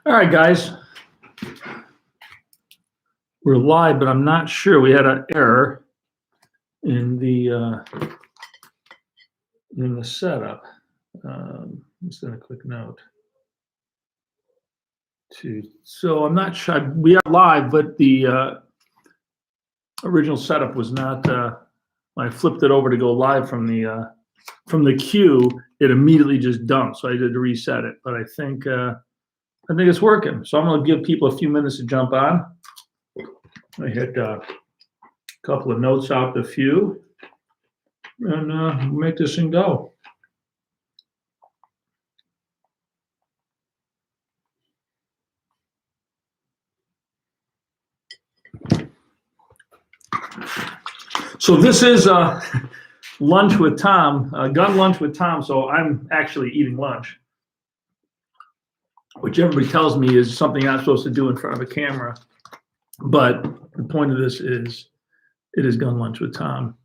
All right, guys. We're live, but I'm not sure. We had an error in the setup. Just gonna quick note. So I'm not sure. We are live, but the original setup was not. When I flipped it over to go live from the queue, it immediately just dumped. So I had to reset it. But I think it's working. So I'm gonna give people a few minutes to jump on. I hit a couple of notes out the few, and make this thing go. So this is lunch with Tom, gun lunch with Tom. So I'm actually eating lunch, which everybody tells me is something I'm supposed to do in front of a camera. But the point of this is, it is gun lunch with Tom.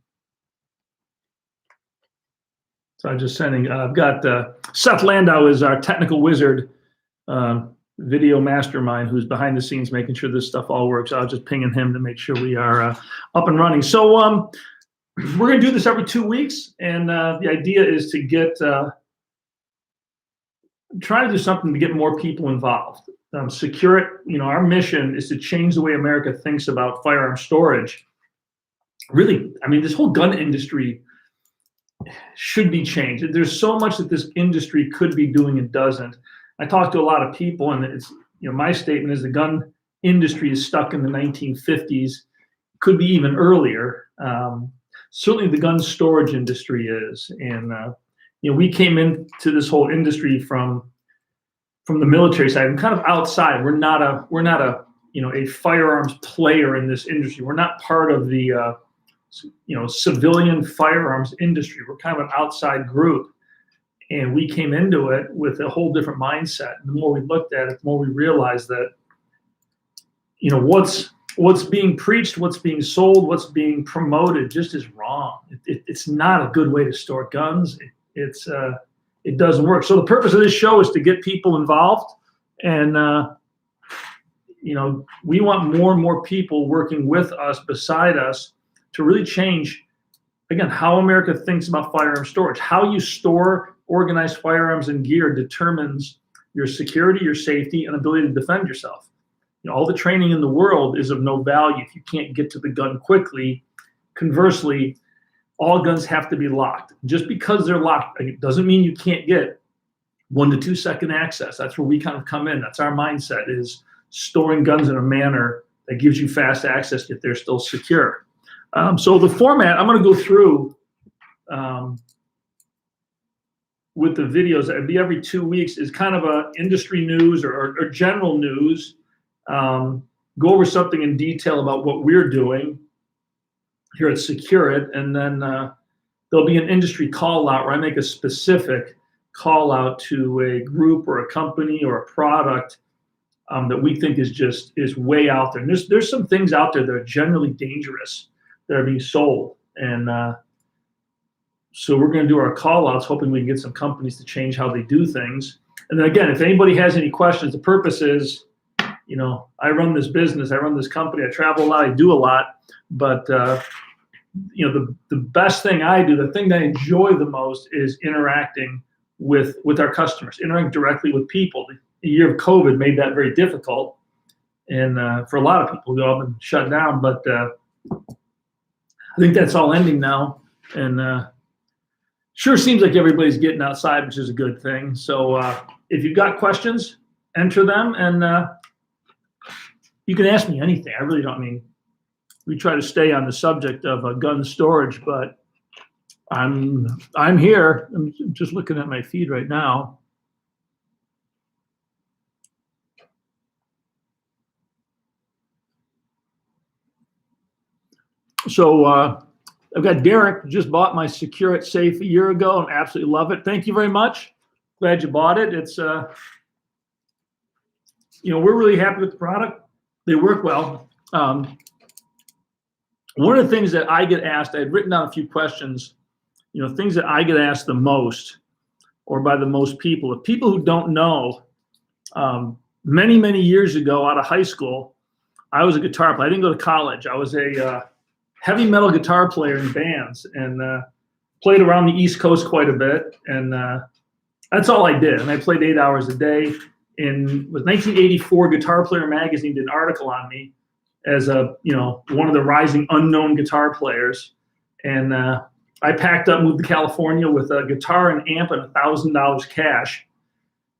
So I'm just sending. I've got Seth Landau is our technical wizard, video mastermind, who's behind the scenes making sure this stuff all works. I was just pinging him to make sure we are up and running. So we're going to do this every 2 weeks, and the idea is to get try to do something to get more people involved. SecureIt, our mission is to change the way America thinks about firearm storage. Really, I mean, this whole gun industry should be changed. There's so much that this industry could be doing and doesn't. I talk to a lot of people, and it's, my statement is the gun industry is stuck in the 1950s, could be even earlier. Certainly the gun storage industry is, and we came into this whole industry from the military side and kind of outside. We're not a firearms player in this industry. We're not part of the civilian firearms industry. We're kind of an outside group. And we came into it with a whole different mindset. And the more we looked at it, the more we realized that, what's being preached, what's being sold, what's being promoted just is wrong. It's not a good way to store guns. It doesn't work. So the purpose of this show is to get people involved. And, we want more and more people working with us, beside us, to really change, again, how America thinks about firearm storage. How you store organized firearms and gear determines your security, your safety, and ability to defend yourself. All the training in the world is of no value if you can't get to the gun quickly. Conversely, all guns have to be locked. Just because they're locked, it doesn't mean you can't get 1 to 2 second access. That's where we kind of come in. That's our mindset, is storing guns in a manner that gives you fast access, yet they're still secure. So the format, I'm going to go through with the videos. It'd be every 2 weeks, is kind of a industry news or general news. Go over something in detail about what we're doing here at SecureIt, and then there'll be an industry call out where I make a specific call out to a group or a company or a product that we think is way out there. And there's some things out there that are generally dangerous that are being sold, and so we're going to do our call outs, hoping we can get some companies to change how they do things. And then again, if anybody has any questions, the purpose is, I run this business, I run this company, I travel a lot, I do a lot, but the best thing I do, the thing that I enjoy the most, is interacting with our customers, interacting directly with people. The year of COVID made that very difficult, and for a lot of people, we've all been shut down, but I think that's all ending now, and sure seems like everybody's getting outside, which is a good thing. So if you've got questions, enter them, and you can ask me anything. I really don't. We try to stay on the subject of gun storage, but I'm here. I'm just looking at my feed right now. So I've got Derek, just bought my SecureIt safe a year ago and absolutely love it. Thank you very much. Glad you bought it. It's we're really happy with the product. They work well. One of the things that I get asked, I've written down a few questions, things that I get asked the most, or by the most people, if people who don't know many, many years ago out of high school, I was a guitar player. I didn't go to college. I was a heavy metal guitar player in bands and played around the East Coast quite a bit. And that's all I did. And I played 8 hours a day. In 1984, Guitar Player magazine did an article on me as one of the rising unknown guitar players. And I packed up, moved to California with a guitar and amp and $1,000 cash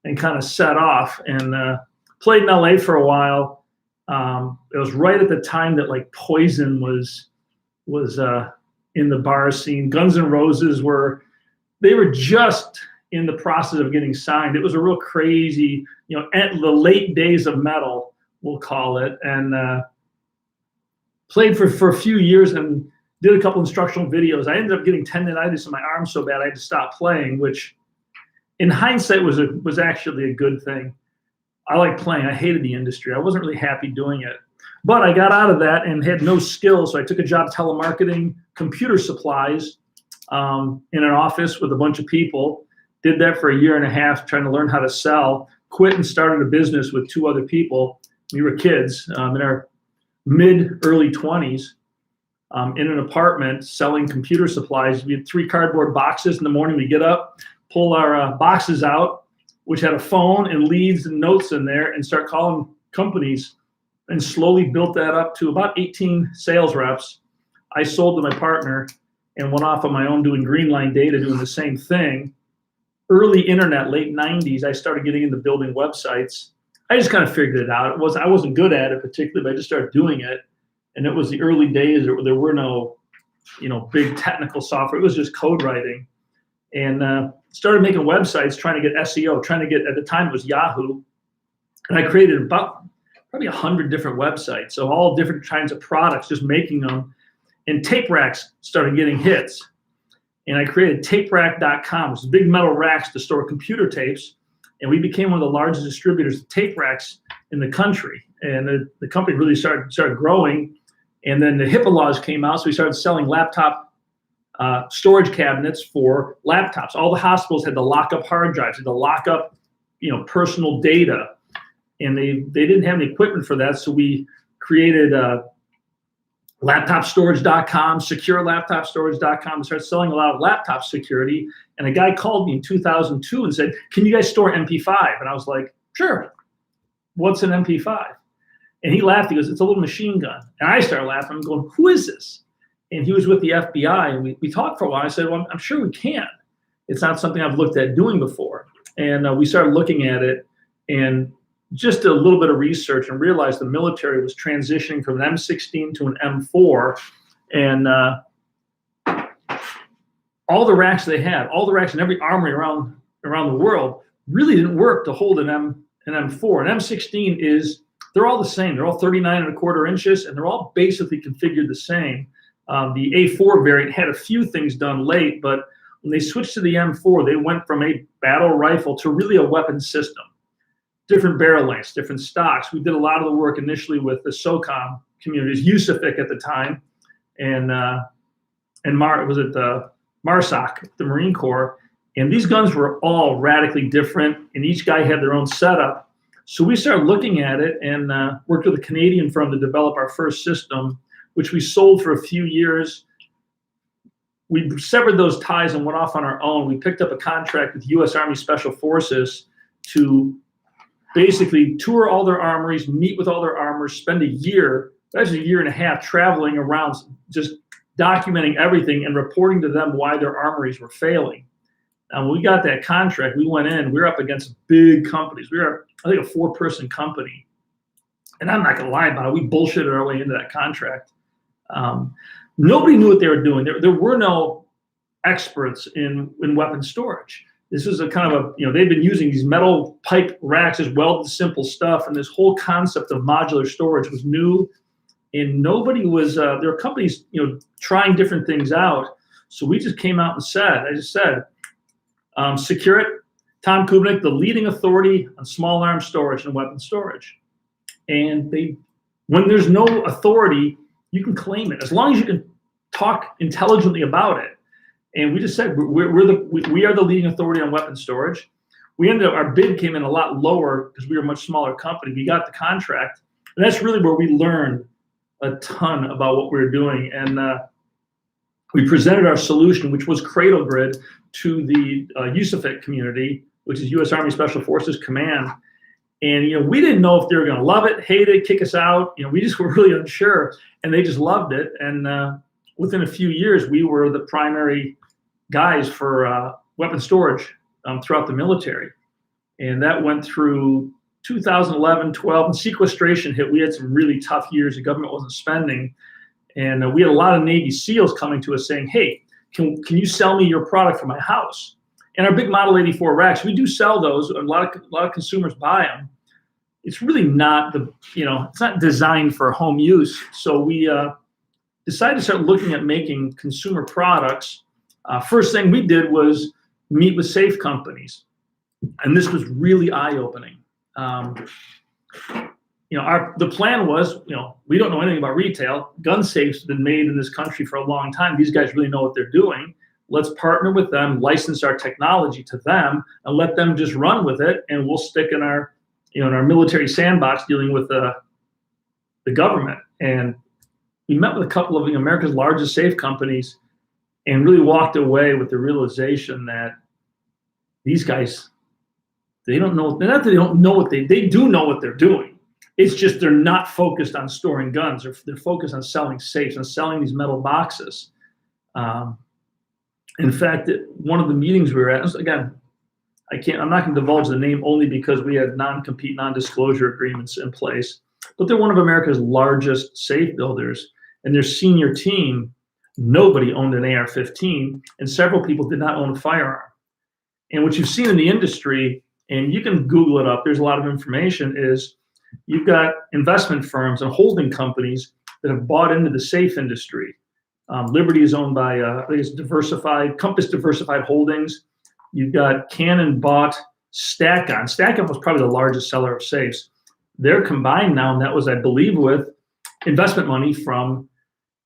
and kind of set off and played in LA for a while. It was right at the time that like Poison was in the bar scene. Guns N' Roses were just in the process of getting signed. It was a real crazy, at the late days of metal, we'll call it, and played for a few years and did a couple instructional videos. I ended up getting tendonitis in my arm so bad I had to stop playing, which in hindsight was actually a good thing. I like playing. I hated the industry. I wasn't really happy doing it. But I got out of that and had no skills, so I took a job telemarketing computer supplies in an office with a bunch of people. Did that for a year and a half, trying to learn how to sell. Quit and started a business with 2 other people. We were kids in our early 20s in an apartment selling computer supplies. We had 3 cardboard boxes. In the morning, we get up, pull our boxes out, which had a phone and leads and notes in there, and start calling companies, and slowly built that up to about 18 sales reps. I sold to my partner and went off on my own doing green line data, doing the same thing. Early internet, late 90s, I started getting into building websites. I just kind of figured it out. I wasn't good at it particularly, but I just started doing it. And it was the early days. There were no, big technical software. It was just code writing. And started making websites, trying to get SEO, at the time it was Yahoo. And I created about probably 100 different websites. So all different kinds of products, just making them. And tape racks started getting hits. And I created taperack.com, which is big metal racks to store computer tapes. And we became one of the largest distributors of tape racks in the country. And the company really started growing. And then the HIPAA laws came out, so we started selling laptop storage cabinets for laptops. All the hospitals had to lock up hard drives, had to lock up, personal data, and they didn't have any equipment for that. So we created laptopstorage.com, SecureLaptopStorage.com, and started selling a lot of laptop security. And a guy called me in 2002 and said, "Can you guys store MP5?" And I was like, "Sure. What's an MP5?" And he laughed. He goes, "It's a little machine gun." And I started laughing. I'm going, "Who is this?" And he was with the FBI, and we talked for a while. I said, "Well, I'm sure we can. It's not something I've looked at doing before." And we started looking at it and just a little bit of research and realized the military was transitioning from an M16 to an M4. And all the racks they had, all the racks in every armory around the world really didn't work to hold an M4. An M16 they're all the same. They're all 39.25 inches, and they're all basically configured the same. The A4 variant had a few things done late, but when they switched to the M4, they went from a battle rifle to really a weapon system. Different barrel lengths, different stocks. We did a lot of the work initially with the SOCOM communities, USAFIC at the time, and MARSOC, the Marine Corps. And these guns were all radically different, and each guy had their own setup. So we started looking at it and worked with a Canadian firm to develop our first system, which we sold for a few years. We severed those ties and went off on our own. We picked up a contract with U.S. Army Special Forces to basically tour all their armories, meet with all their armors, spend a year, actually a year and a half, traveling around, just documenting everything and reporting to them why their armories were failing. And when we got that contract, we went in, we were up against big companies. We were, I think, a 4-person company. And I'm not going to lie about it. We bullshitted our way into that contract. Nobody knew what they were doing. There were no experts in weapon storage. This is a kind of they've been using these metal pipe racks as welded simple stuff. And this whole concept of modular storage was new. And nobody was, there were companies, trying different things out. So we just came out and said, SecureIt, Tom Kubiniec, the leading authority on small arms storage and weapon storage. And when there's no authority, you can claim it as long as you can talk intelligently about it. And we just said we are the leading authority on weapon storage. we ended up, our bid came in a lot lower because we were a much smaller company. We got the contract, and that's really where we learned a ton about what we were doing. And we presented our solution, which was Cradle Grid, to the USAFET community, which is U.S. Army Special Forces Command. And, you know, we didn't know if they were going to love it, hate it, kick us out. You know, we just were really unsure, and they just loved it. And within a few years, we were the primary guys for weapon storage throughout the military. And that went through 2011, 12, and sequestration hit. We had some really tough years. The government wasn't spending. And we had a lot of Navy SEALs coming to us saying, hey, can you sell me your product for my house? And our big Model 84 racks, we do sell those. A lot of consumers buy them. It's really not it's not designed for home use. So we decided to start looking at making consumer products. First thing we did was meet with safe companies. And this was really eye-opening. The plan was, we don't know anything about retail. Gun safes have been made in this country for a long time. These guys really know what they're doing. Let's partner with them, license our technology to them, and let them just run with it. And we'll stick in our military sandbox dealing with the government. And we met with a couple of America's largest safe companies and really walked away with the realization that these guys, they don't know, not that they don't know what they do know what they're doing. It's just they're not focused on storing guns. They're focused on selling safes and selling these metal boxes. In fact, one of the meetings we were at, again, I'm not going to divulge the name only because we had non-compete, non-disclosure agreements in place, but they're one of America's largest safe builders, and their senior team, nobody owned an AR-15, and several people did not own a firearm. And what you've seen in the industry, and you can Google it up, there's a lot of information, is you've got investment firms and holding companies that have bought into the safe industry. Liberty is owned by, I think it's Compass Diversified Holdings. You've got Canon bought Stack-On. Stack-On was probably the largest seller of safes. They're combined now, and that was, I believe, with investment money from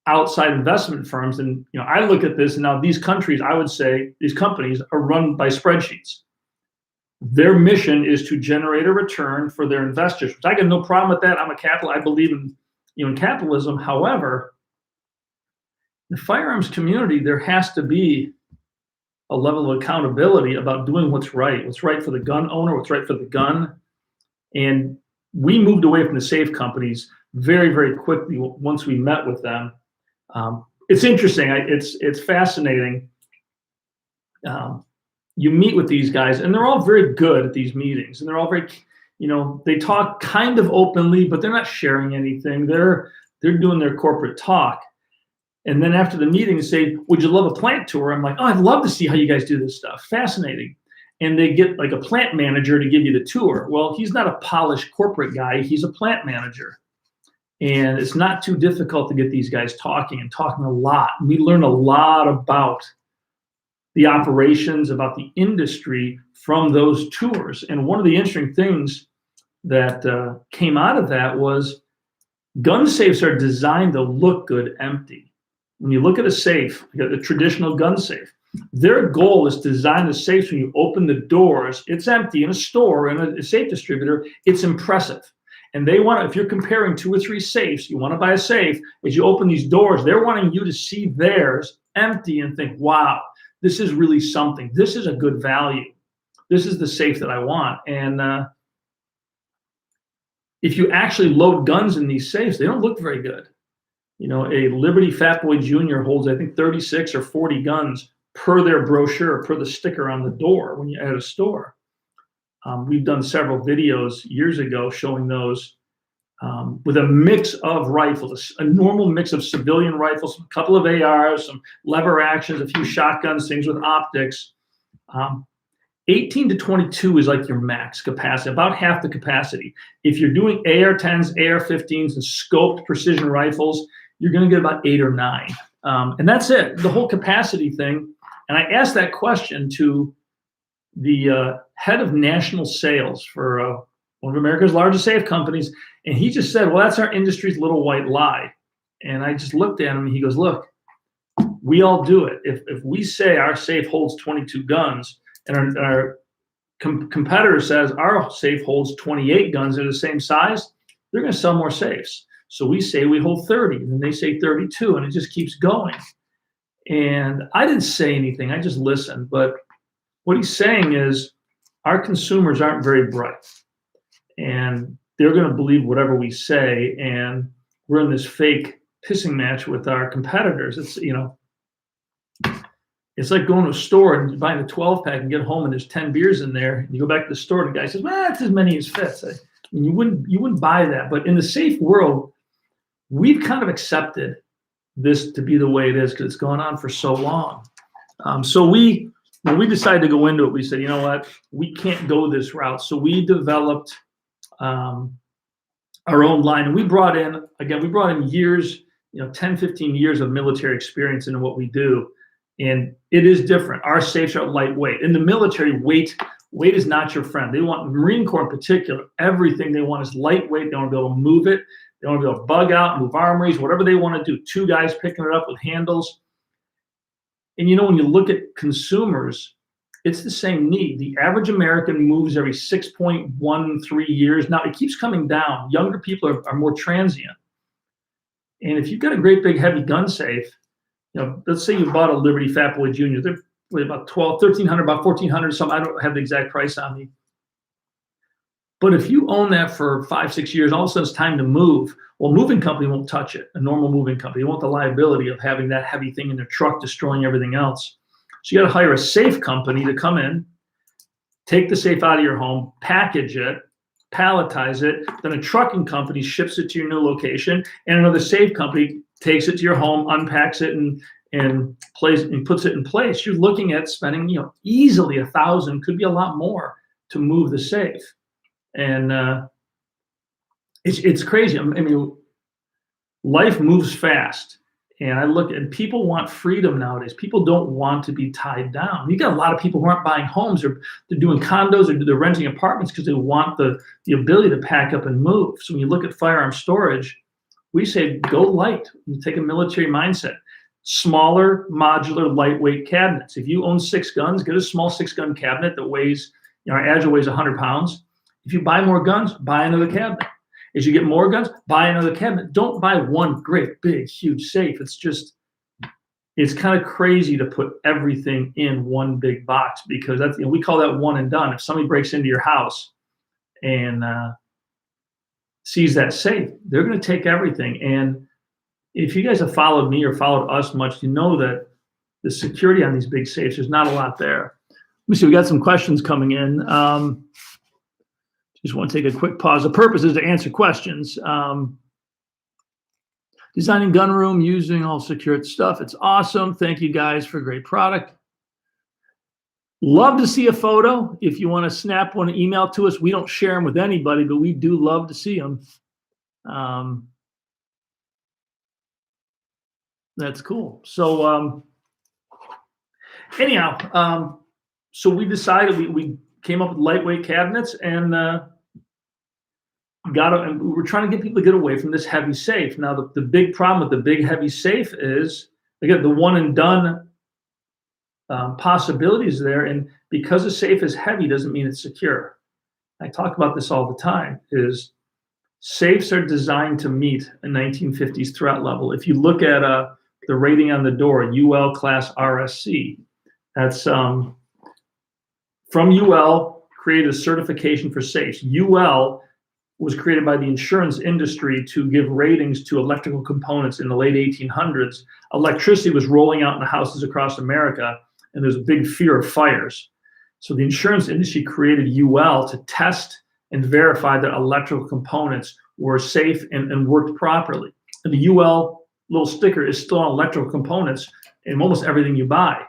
outside investment firms. And I look at this, and now these countries, I would say, these companies are run by spreadsheets. Their mission is to generate a return for their investors, which I got no problem with that. I'm a capitalist. I believe in capitalism. However, the firearms community, there has to be a level of accountability about doing what's right for the gun owner, what's right for the gun. And we moved away from the safe companies very, very quickly once we met with them. It's interesting. It's fascinating. You meet with these guys, and they're all very good at these meetings, and they're all very, they talk kind of openly, but they're not sharing anything. They're doing their corporate talk. And then after the meeting, they say, would you love a plant tour? I'm like, oh, I'd love to see how you guys do this stuff. Fascinating. And they get like a plant manager to give you the tour. Well, he's not a polished corporate guy. He's a plant manager. And it's not too difficult to get these guys talking a lot. We learn a lot about the operations, about the industry from those tours. And one of the interesting things that came out of that was gun safes are designed to look good empty. When you look at a safe, like a traditional gun safe, their goal is to design the safes when you open the doors, it's empty. In a store, in a safe distributor, it's impressive. And they want, if you're comparing 2 or 3 safes, you want to buy a safe, as you open these doors, they're wanting you to see theirs empty and think, wow, this is really something. This is a good value. This is the safe that I want. And if you actually load guns in these safes, they don't look very good. A Liberty Fat Boy Jr. holds, I think, 36 or 40 guns per their brochure, per the sticker on the door when you're at a store. We've done several videos years ago showing those with a mix of rifles, a normal mix of civilian rifles, a couple of ARs, some lever actions, a few shotguns, things with optics. 18 to 22 is like your max capacity, about half the capacity. If you're doing AR-10s, AR-15s, and scoped precision rifles, you're going to get about 8 or 9. And that's it, the whole capacity thing. And I asked that question to the head of national sales for one of America's largest safe companies. And he just said, well, that's our industry's little white lie. And I just looked at him and he goes, look, we all do it. If we say our safe holds 22 guns and our competitor says our safe holds 28 guns, they're the same size, they're going to sell more safes. So we say we hold 30, and then they say 32, and it just keeps going. And I didn't say anything, I just listened. But what he's saying is our consumers aren't very bright, and they're going to believe whatever we say, and we're in this fake pissing match with our competitors. It's, you know, it's like going to a store and buying a 12-pack and get home and there's 10 beers in there. And you go back to the store and the guy says, well, that's as many as fits. And you wouldn't buy that. But in the safe world, we've kind of accepted this to be the way it is because it's gone on for so long. So when we decided to go into it, we said, you know what, we can't go this route. So we developed our own line. And we brought in years, 10, 15 years of military experience into what we do. And it is different. Our safes are lightweight. In the military, weight is not your friend. They want, Marine Corps in particular, everything they want is lightweight. They want to be able to move it. They want to be able to bug out, move armories, whatever they want to do. 2 guys picking it up with handles. And when you look at consumers, it's the same need. The average American moves every 6.13 years. Now, it keeps coming down. Younger people are more transient. And if you've got a great big heavy gun safe, let's say you bought a Liberty Fat Boy Jr. They're about $1,300, about $1,400, something. I don't have the exact price on me. But if you own that for 5, 6 years, all of a sudden it's time to move. Well, a moving company won't touch it. A normal moving company, they want the liability of having that heavy thing in their truck, destroying everything else. So you got to hire a safe company to come in, take the safe out of your home, package it, palletize it. Then a trucking company ships it to your new location, and another safe company takes it to your home, unpacks it, and puts it in place. You're looking at spending, easily $1,000, could be a lot more, to move the safe. And it's crazy. I mean, life moves fast, and I look and people want freedom nowadays. People don't want to be tied down. You got a lot of people who aren't buying homes, or they're doing condos, or they're renting apartments because they want the ability to pack up and move. So when you look at firearm storage, we say go light. You take a military mindset. Smaller, modular, lightweight cabinets. If you own 6 guns, get a small 6-gun cabinet that weighs, our Agile weighs 100 pounds. If you buy more guns, buy another cabinet. As you get more guns, buy another cabinet. Don't buy one great, big, huge safe. It's kind of crazy to put everything in one big box, because that's, we call that one and done. If somebody breaks into your house and sees that safe, they're going to take everything. And if you guys have followed me or followed us much, you know that the security on these big safes, there's not a lot there. Let me see, we got some questions coming in. Just want to take a quick pause. The purpose is to answer questions. Designing gun room using all SecureIt stuff. It's awesome. Thank you guys for a great product. Love to see a photo. If you want to snap one, email to us. We don't share them with anybody, but we do love to see them. That's cool. So anyhow, so we decided we came up with lightweight cabinets, and and we were trying to get people to get away from this heavy safe. Now, the big problem with the big heavy safe is, again, the one and done possibilities there. And because a safe is heavy doesn't mean it's secure. I talk about this all the time, is safes are designed to meet a 1950s threat level. If you look at the rating on the door, UL class RSC, that's from UL, created a certification for safes. UL was created by the insurance industry to give ratings to electrical components in the late 1800s. Electricity was rolling out in the houses across America, and there's a big fear of fires. So the insurance industry created UL to test and verify that electrical components were safe and worked properly. And the UL little sticker is still on electrical components in almost everything you buy.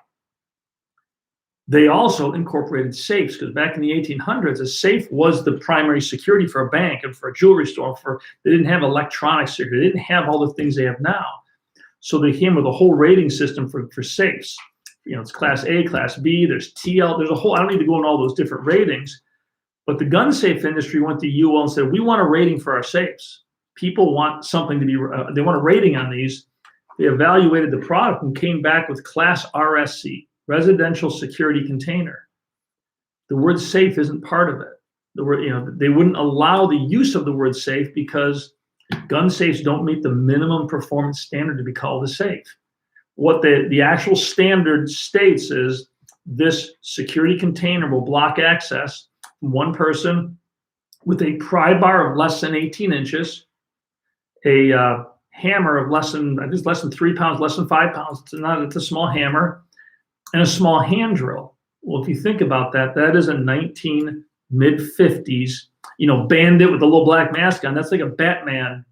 They also incorporated safes, because back in the 1800s, a safe was the primary security for a bank and for a jewelry store. They didn't have electronic security. They didn't have all the things they have now. So they came with a whole rating system for safes. It's class A, class B, there's TL, there's a whole, I don't need to go into all those different ratings. But the gun safe industry went to UL and said, we want a rating for our safes. People want something to be, they want a rating on these. They evaluated the product and came back with class RSC. Residential security container. The word safe isn't part of it. The word, they wouldn't allow the use of the word safe because gun safes don't meet the minimum performance standard to be called a safe. What the actual standard states is this security container will block access from one person with a pry bar of less than 18 inches, a hammer of less than 3 pounds, less than 5 pounds. It's a small hammer, and a small hand drill. Well, if you think about that, that is a mid-50s, bandit with a little black mask on. That's like a Batman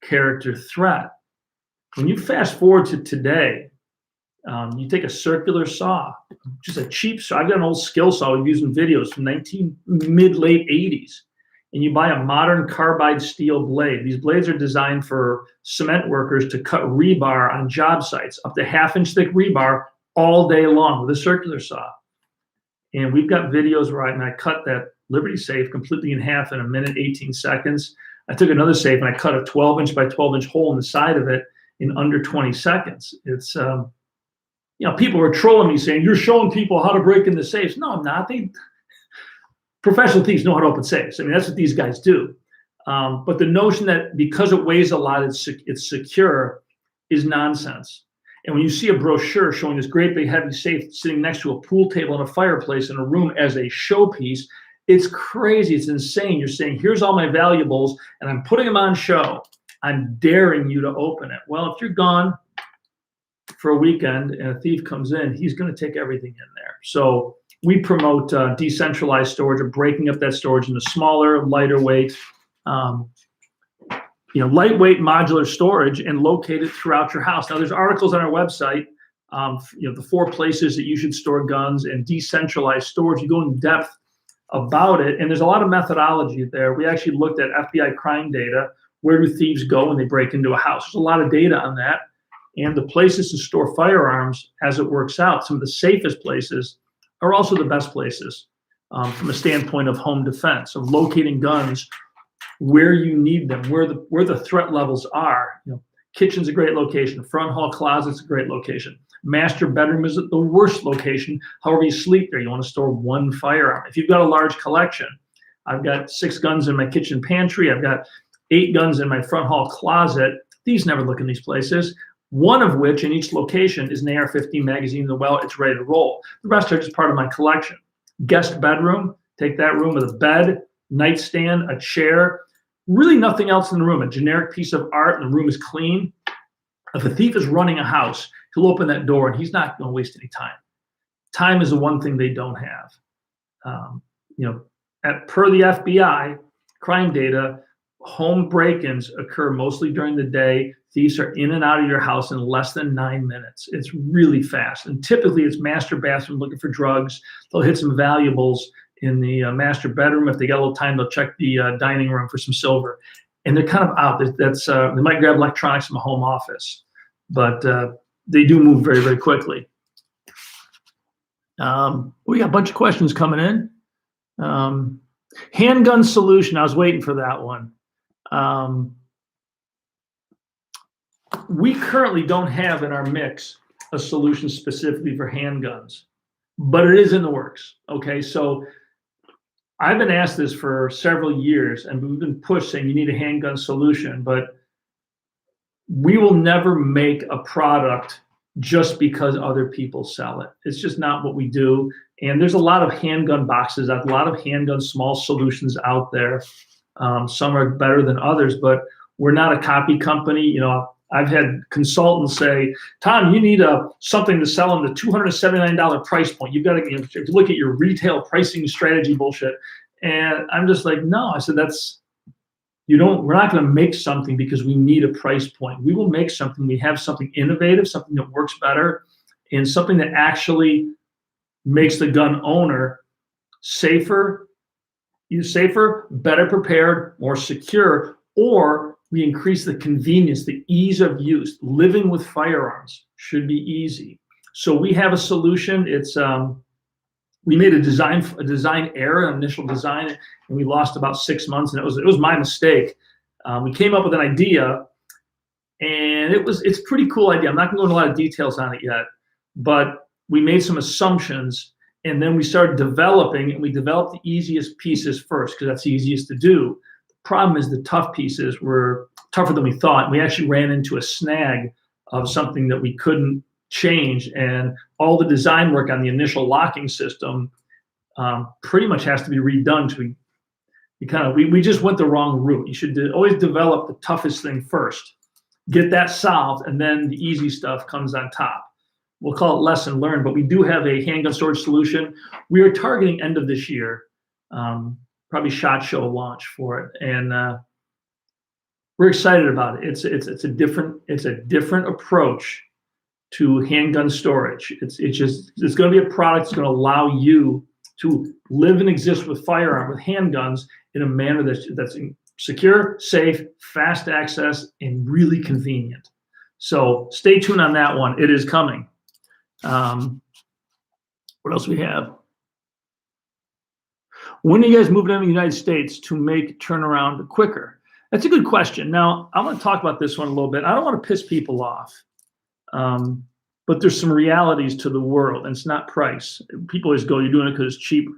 character threat. When you fast forward to today, you take a circular saw, just a cheap saw. I've got an old skill saw we've used in videos from mid-late 80s. And you buy a modern carbide steel blade. These blades are designed for cement workers to cut rebar on job sites, up to 1/2-inch thick rebar all day long with a circular saw. And we've got videos where I cut that Liberty safe completely in half in 1 minute, 18 seconds. I took another safe and I cut a 12-inch by 12-inch hole in the side of it in under 20 seconds. It's, people were trolling me saying, you're showing people how to break into safes. No, I'm not. Professional thieves know how to open safes. I mean, that's what these guys do. But the notion that because it weighs a lot, it's secure is nonsense. And when you see a brochure showing this great big heavy safe sitting next to a pool table and a fireplace in a room as a showpiece, it's crazy. It's insane. You're saying, here's all my valuables, and I'm putting them on show. I'm daring you to open it. Well, if you're gone for a weekend and a thief comes in, he's going to take everything in there. So we promote decentralized storage, or breaking up that storage into smaller, lighter weight, lightweight modular storage, and locate it throughout your house. Now, there's articles on our website, the 4 places that you should store guns and decentralized storage. You go in depth about it, and there's a lot of methodology there. We actually looked at FBI crime data. Where do thieves go when they break into a house? There's a lot of data on that. And the places to store firearms, as it works out, some of the safest places are also the best places from a standpoint of home defense, of locating guns where you need them, where the threat levels are. Kitchen's a great location. Front hall closet's a great location. Master bedroom is the worst location. However you sleep there, you want to store one firearm. If you've got a large collection, I've got 6 guns in my kitchen pantry. I've got 8 guns in my front hall closet. These never look in these places. One of which in each location is an AR-15 magazine. It's ready to roll. The rest are just part of my collection. Guest bedroom, take that room with a bed, nightstand, a chair, really nothing else in the room. A generic piece of art, and the room is clean. If a thief is running a house, he'll open that door and he's not going to waste any time. Time is the one thing they don't have. Per the FBI crime data, home break-ins occur mostly during the day. Thieves are in and out of your house in less than 9 minutes. It's really fast. And typically it's master bathroom looking for drugs. They'll hit some valuables in the master bedroom. If they got a little time, they'll check the dining room for some silver. And they're kind of out. They might grab electronics from a home office, but they do move very, very quickly. We got a bunch of questions coming in. Handgun solution. I was waiting for that one. We currently don't have in our mix a solution specifically for handguns, but it is in the works. Okay, so I've been asked this for several years, and we've been pushed saying you need a handgun solution, but we will never make a product just because other people sell it. It's just not what we do. And there's a lot of handgun boxes, a lot of handgun small solutions out there. Some are better than others, but we're not a copy company. I've had consultants say, Tom, you need something to sell in the $279 price point. You've got to look at your retail pricing strategy bullshit. And I'm just like, no. I said, we're not going to make something because we need a price point. We will make something. We have something innovative, something that works better, and something that actually makes the gun owner safer, better prepared, more secure, or we increase the convenience, the ease of use. Living with firearms should be easy. So we have a solution. It's we made a design error, an initial design, and we lost about 6 months, and it was my mistake. We came up with an idea, and it's a pretty cool idea. I'm not going to go into a lot of details on it yet, but we made some assumptions, And then we started developing, and we developed the easiest pieces first because that's the easiest to do. The problem is the tough pieces were tougher than we thought. We actually ran into a snag of something that we couldn't change, and all the design work on the initial locking system pretty much has to be redone. We just went the wrong route. You should always develop the toughest thing first, get that solved, and then the easy stuff comes on top. We'll call it lesson learned, but we do have a handgun storage solution. We are targeting end of this year, probably SHOT Show launch for it, and we're excited about it. It's a different approach to handgun storage. It's going to be a product that's going to allow you to live and exist with handguns in a manner that's secure, safe, fast access, and really convenient. So stay tuned on that one. It is coming. What else we have? When are you guys moving into the United States to make turnaround quicker? That's a good question. Now, I want to talk about this one a little bit. I don't want to piss people off, but there's some realities to the world, and it's not price. People always go, you're doing it because it's cheaper.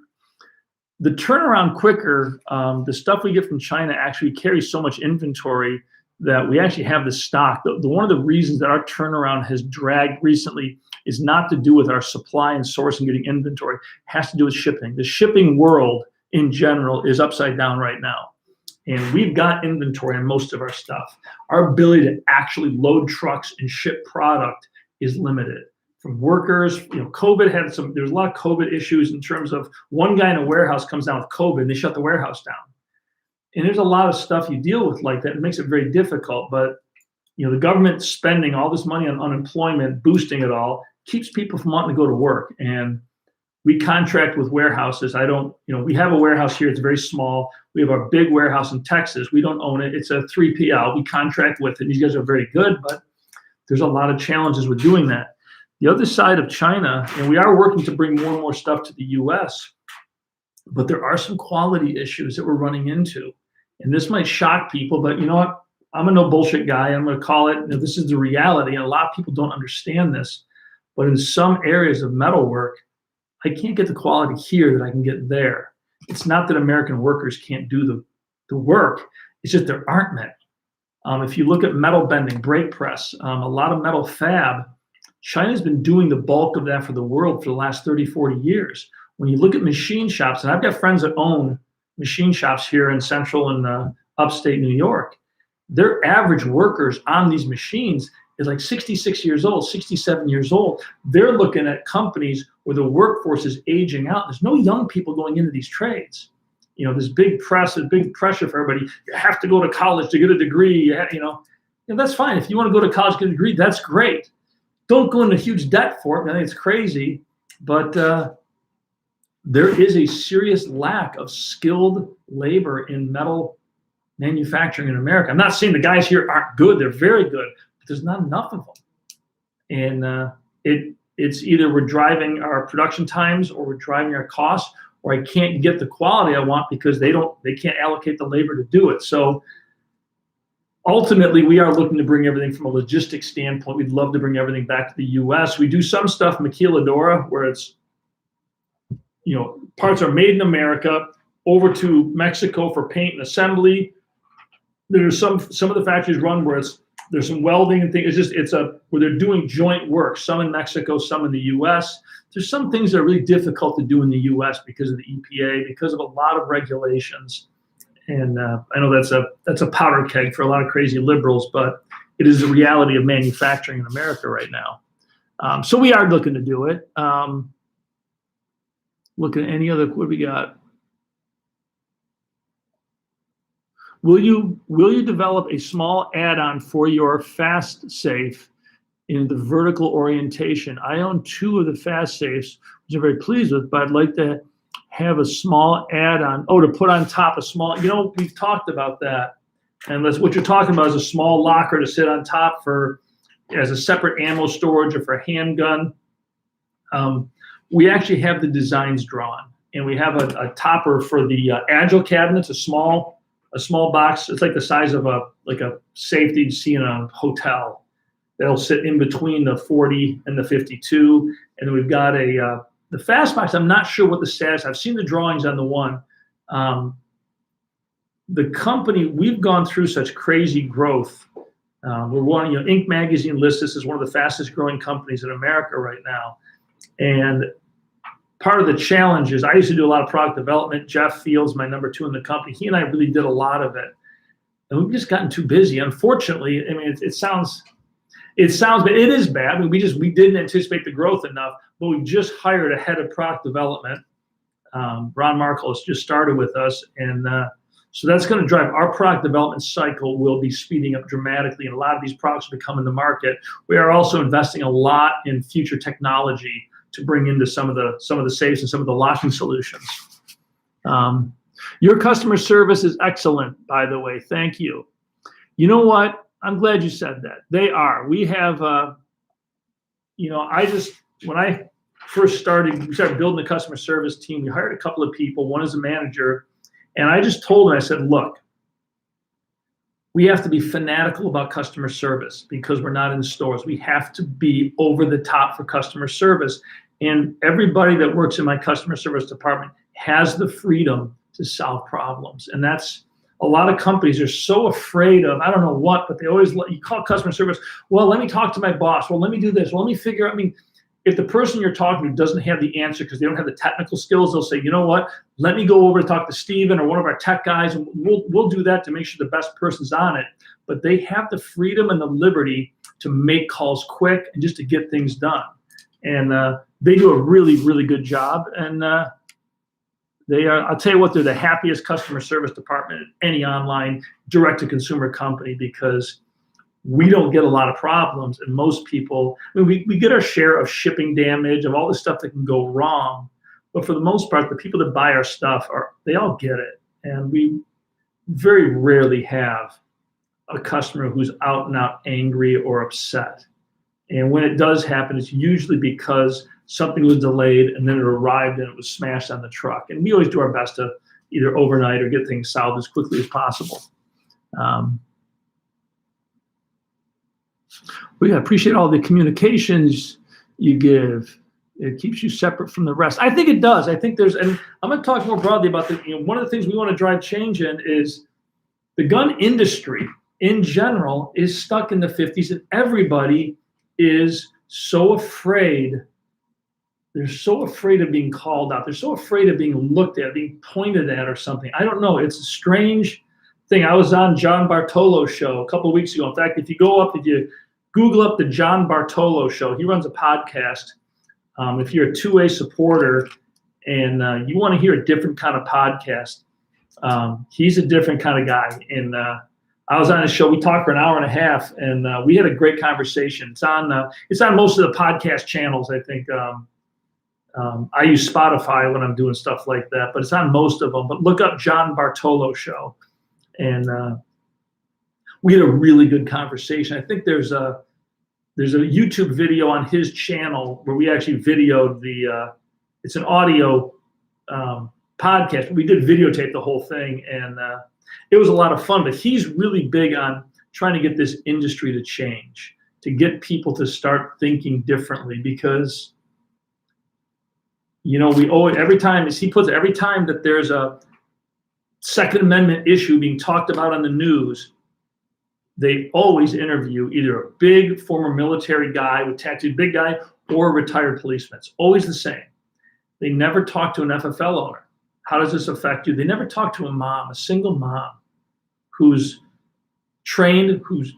The turnaround quicker, the stuff we get from China actually carries so much inventory that we actually have the stock. One of the reasons that our turnaround has dragged recently is not to do with our supply and source and getting inventory. It has to do with shipping. The shipping world in general is upside down right now. And we've got inventory on most of our stuff. Our ability to actually load trucks and ship product is limited. From workers, COVID there's a lot of COVID issues in terms of one guy in a warehouse comes down with COVID and they shut the warehouse down. And there's a lot of stuff you deal with like that. It makes it very difficult, but the government spending all this money on unemployment, boosting it all, keeps people from wanting to go to work. And we contract with warehouses. We have a warehouse here. It's very small. We have our big warehouse in Texas. We don't own it. It's a 3PL. We contract with it. These guys are very good, but there's a lot of challenges with doing that. The other side of China, and we are working to bring more and more stuff to the US, but there are some quality issues that we're running into. And this might shock people, but you know what? I'm a no bullshit guy. I'm going to call it, this is the reality. And a lot of people don't understand this, but in some areas of metalwork, I can't get the quality here that I can get there. It's not that American workers can't do the work. It's just there aren't many. If you look at metal bending, brake press, a lot of metal fab, China's been doing the bulk of that for the world for the last 30, 40 years. When you look at machine shops, and I've got friends that own machine shops here in central and upstate New York, their average workers on these machines is like 66 years old, 67 years old. They're looking at companies where the workforce is aging out. There's no young people going into these trades. This big pressure for everybody. You have to go to college to get a degree. That's fine. If you want to go to college to get a degree, that's great. Don't go into huge debt for it. I think it's crazy, but there is a serious lack of skilled labor in metal manufacturing in America. I'm not saying the guys here aren't good. They're very good, but there's not enough of them. And it's either we're driving our production times or we're driving our costs, or I can't get the quality I want because they can't allocate the labor to do it. So ultimately, we are looking to bring everything from a logistics standpoint. We'd love to bring everything back to the US. We do some stuff maquiladora where it's, parts are made in America over to Mexico for paint and assembly. There's some of the factories run where there's some welding and things. It's where they're doing joint work, some in Mexico, some in the US. There's some things that are really difficult to do in the US because of the EPA, because of a lot of regulations. And I know that's a powder keg for a lot of crazy liberals, but it is the reality of manufacturing in America right now. So we are looking to do it. Look at any other, what we got? Will you develop a small add-on for your fast safe in the vertical orientation? I own 2 of the fast safes, which I'm very pleased with, but I'd like to have a small add-on. To put on top a small, we've talked about that. And that's what you're talking about is a small locker to sit on top as a separate ammo storage or for a handgun. We actually have the designs drawn, and we have a topper for the Agile cabinets, a small box. It's like the size of a safety you see in a hotel. That'll sit in between the 40 and the 52. And then we've got The fast box, I'm not sure what the status. I've seen the drawings on the one. The company, we've gone through such crazy growth. We're one, Inc. magazine lists this as one of the fastest growing companies in America right now. And part of the challenge is I used to do a lot of product development. Jeff Fields, my number 2 in the company, he and I really did a lot of it. And we've just gotten too busy. Unfortunately, I mean, it sounds, but it is bad. I mean, we didn't anticipate the growth enough, but we just hired a head of product development. Ron Markle has just started with us. And so that's going to drive our product development cycle will be speeding up dramatically. And a lot of these products will be coming to market. We are also investing a lot in future technology to bring into some of the safes and some of the locking solutions. Your customer service is excellent, by the way. Thank you. You know what? I'm glad you said that. They are. We have, when I first started, we started building the customer service team. We hired a couple of people. One is a manager. And I just told them, I said, look, we have to be fanatical about customer service because we're not in stores. We have to be over the top for customer service. And everybody that works in my customer service department has the freedom to solve problems. And that's, a lot of companies are so afraid of, I don't know what, but they always let you call customer service. Well, let me talk to my boss. Well, let me do this. Well, let me figure out, I mean, if the person you're talking to doesn't have the answer because they don't have the technical skills, they'll say, you know what, let me go over to talk to Steven or one of our tech guys, and we'll do that to make sure the best person's on it. But they have the freedom and the liberty to make calls quick and just to get things done. And they do a really, really good job. And they are, I'll tell you what, they're the happiest customer service department at any online direct-to-consumer company because we don't get a lot of problems, and most people, I mean, we get our share of shipping damage, of all the stuff that can go wrong, but for the most part, the people that buy our stuff, they all get it, and we very rarely have a customer who's out and out angry or upset. And when it does happen, it's usually because something was delayed and then it arrived and it was smashed on the truck. And we always do our best to either overnight or get things solved as quickly as possible. We appreciate all the communications you give. It keeps you separate from the rest. I think it does. I think there's, and I'm going to talk more broadly about one of the things we want to drive change in is the gun industry in general is stuck in the 50s, and everybody is so afraid. They're so afraid of being called out. They're so afraid of being looked at, being pointed at or something. I don't know. It's a strange thing. I was on John Bartolo's show a couple of weeks ago. In fact, if you Google up the John Bartolo show, he runs a podcast. If you're a 2A supporter and you want to hear a different kind of podcast, he's a different kind of guy. And I was on his show. We talked for an hour and a half, and we had a great conversation. It's on most of the podcast channels, I think. I use Spotify when I'm doing stuff like that, but it's on most of them. But look up John Bartolo show, and we had a really good conversation. I think there's a YouTube video on his channel where we actually videoed it's an audio podcast, but we did videotape the whole thing, and it was a lot of fun. But he's really big on trying to get this industry to change, to get people to start thinking differently, because we always, every time that there's a Second Amendment issue being talked about on the news, they always interview either a big former military guy with tattooed big guy or a retired policeman. It's always the same. They never talk to an FFL owner. How does this affect you? They never talk to a single mom who's trained, who's,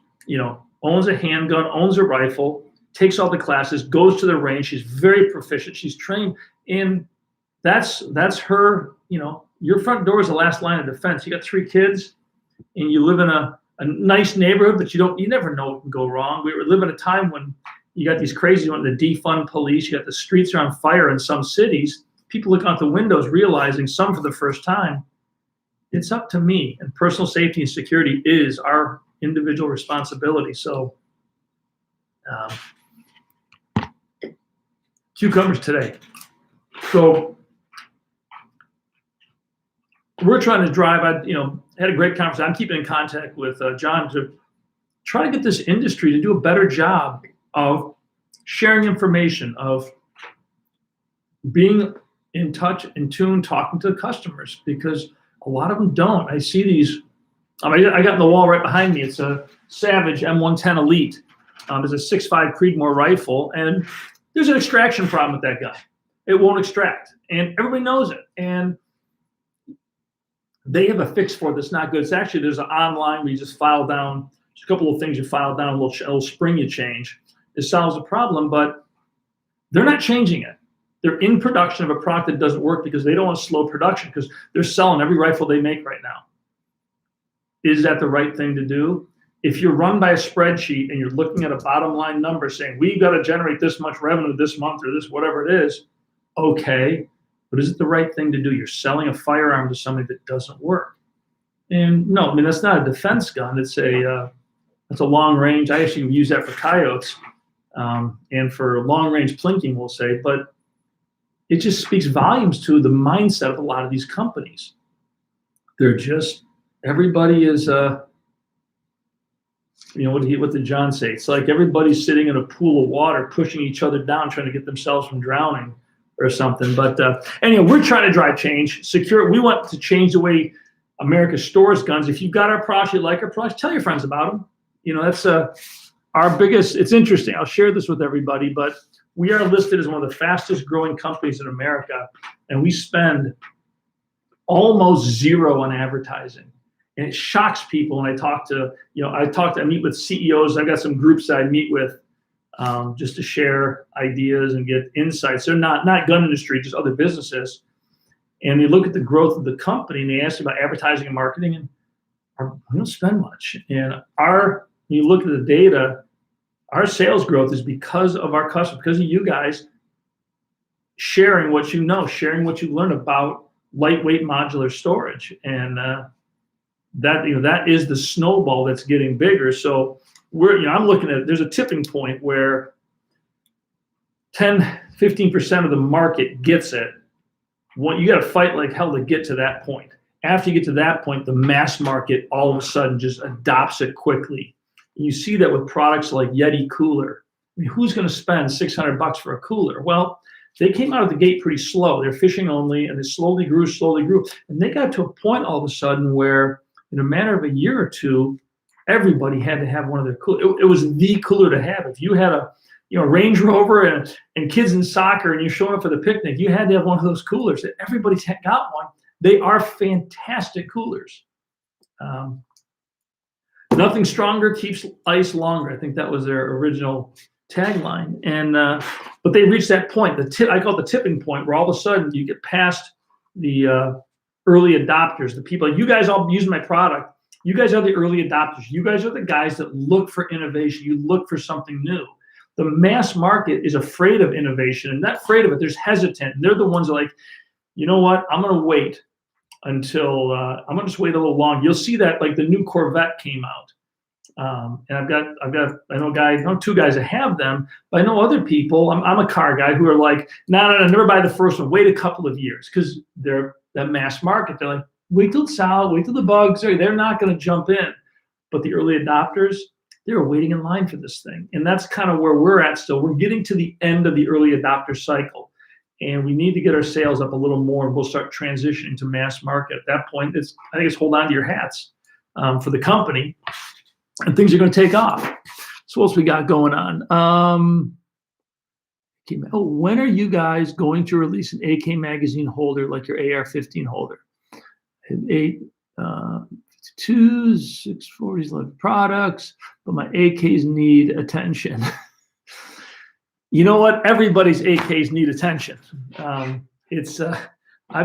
owns a handgun, owns a rifle, takes all the classes, goes to the range. She's very proficient. She's trained. And that's her, your front door is the last line of defense. You got 3 kids and you live in a nice neighborhood, but you never know what can go wrong. We live in a time when you got these crazy ones, the defund police, you got the streets are on fire in some cities. People look out the windows realizing, some for the first time, it's up to me. And personal safety and security is our individual responsibility. So cucumbers today. So we're trying to drive, had a great conversation. I'm keeping in contact with John to try to get this industry to do a better job of sharing information, of being in touch, in tune, talking to the customers, because a lot of them don't. I see these. I got in the wall right behind me. It's a Savage M110 Elite. It's a 6.5 Creedmoor rifle, and there's an extraction problem with that gun. It won't extract, and everybody knows it. And they have a fix for it that's not good. It's actually, there's an online where you just file down, just a couple of things you file down, a little spring you change. It solves the problem, but they're not changing it. They're in production of a product that doesn't work because they don't want to slow production, because they're selling every rifle they make right now. Is that the right thing to do? If you're run by a spreadsheet and you're looking at a bottom line number saying, we've got to generate this much revenue this month or this, whatever it is, okay, but is it the right thing to do? You're selling a firearm to somebody that doesn't work. And no, I mean, that's not a defense gun. It's a long range. I actually use that for coyotes and for long range plinking, we'll say, but it just speaks volumes to the mindset of a lot of these companies. They're just, everybody is, what did John say? It's like everybody's sitting in a pool of water, pushing each other down, trying to get themselves from drowning or something. But anyway, we're trying to drive change. We want to change the way America stores guns. If you've got our products, you like our products, tell your friends about them. That's our biggest, it's interesting. I'll share this with everybody, but we are listed as one of the fastest growing companies in America, and we spend almost zero on advertising. And it shocks people when I talk to, I meet with CEOs. I've got some groups that I meet with just to share ideas and get insights. They're not gun industry, just other businesses. And they look at the growth of the company and they ask about advertising and marketing, and we don't spend much. And when you look at the data, our sales growth is because of our customers, because of you guys sharing what you know, sharing what you learn about lightweight modular storage. And that is the snowball that's getting bigger. So I'm looking at, there's a tipping point where 10, 15% of the market gets it. You got to fight like hell to get to that point. After you get to that point, the mass market all of a sudden just adopts it quickly. And you see that with products like Yeti cooler. I mean, who's going to spend $600 for a cooler? Well, they came out of the gate pretty slow. They're fishing only, and they slowly grew. And they got to a point all of a sudden where in a matter of a year or two, everybody had to have one of their coolers. It was the cooler to have. If you had a Range Rover and kids in soccer and you're showing up for the picnic, you had to have one of those coolers. Everybody's got one. They are fantastic coolers. Nothing stronger keeps ice longer. I think that was their original tagline. And but they reached that point. I call it the tipping point, where all of a sudden you get past the early adopters, the people. You guys all using my product. You guys are the early adopters. You guys are the guys that look for innovation. You look for something new. The mass market is afraid of innovation, and not afraid of it. There's hesitant. And they're the ones that are like, you know what? I'm going to wait until I'm going to just wait a little long. You'll see that like the new Corvette came out, and I know two guys that have them, but I know other people. I'm a car guy who are like, no, never buy the first one. Wait a couple of years, because they're that mass market. They're like, wait till it's out, wait till the bugs are. They're not going to jump in, but the early adopters, they're waiting in line for this thing. And that's kind of where we're at still. We're getting to the end of the early adopter cycle, and we need to get our sales up a little more, and we'll start transitioning to mass market. At that point, I think it's hold on to your hats for the company, and things are going to take off. So what else we got going on? When are you guys going to release an AK magazine holder like your AR-15 holder? 8 2s, 640s, 11 products, but my AKs need attention. You know what? Everybody's AKs need attention. I've